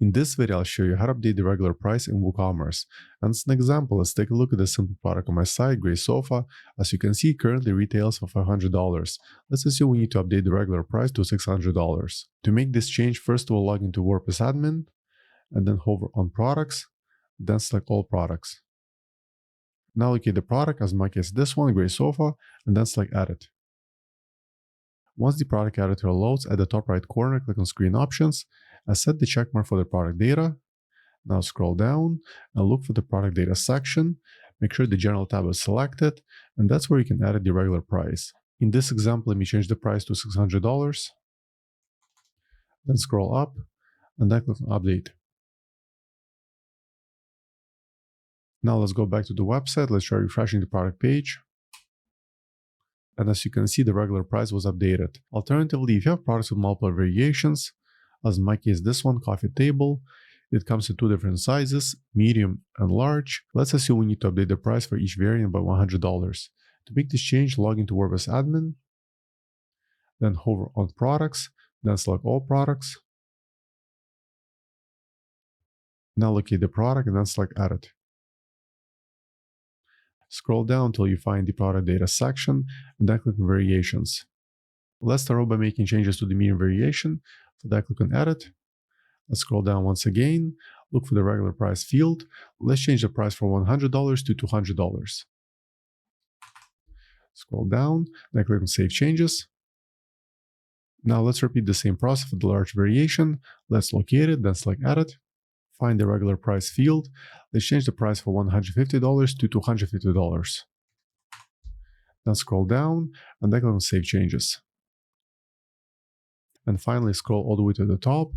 In this video, I'll show you how to update the regular price in WooCommerce. And as an example, let's take a look at this simple product on my site, gray sofa. As you can see, currently retails for $500. Let's assume we need to update the regular price to $600. To make this change, first we'll log into WordPress admin, and then hover on products, then select all products. Now locate the product, as in my case this one, gray sofa, and then select edit. Once the product editor loads, at the top right corner, click on Screen Options and set the checkmark for the product data. Now scroll down and look for the product data section. Make sure the General tab is selected, and that's where you can edit the regular price. In this example, let me change the price to $600. Then scroll up and then click on Update. Now let's go back to the website. Let's try refreshing the product page. And as you can see, the regular price was updated. Alternatively, if you have products with multiple variations, as in my case this one, coffee table, it comes in two different sizes, medium and large. Let's assume we need to update the price for each variant by $100. To make this change, log into WordPress admin, then hover on products, then select all products. Now locate the product and then select edit. Scroll down until you find the product data section and then click on variations. Let's start off by making changes to the medium variation. For that, click on edit. Let's scroll down once again. Look for the regular price field. Let's change the price from $100 to $200. Scroll down, then click on Save Changes. Now let's repeat the same process for the large variation. Let's locate it, then select Edit. Find the regular price field. Let's change the price from $150 to $250. Then scroll down and then click on Save Changes. And finally scroll all the way to the top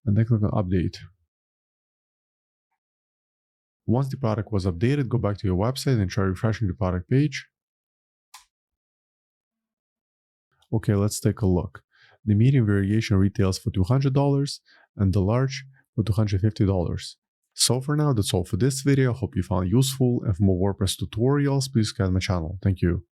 and then click on Update. Once the product was updated, go back to your website and try refreshing the product page. Okay, let's take a look. The medium variation retails for $200 and the large for $250. So for now, that's all for this video. I hope you found it useful, and for more WordPress tutorials, please subscribe to my channel. Thank you.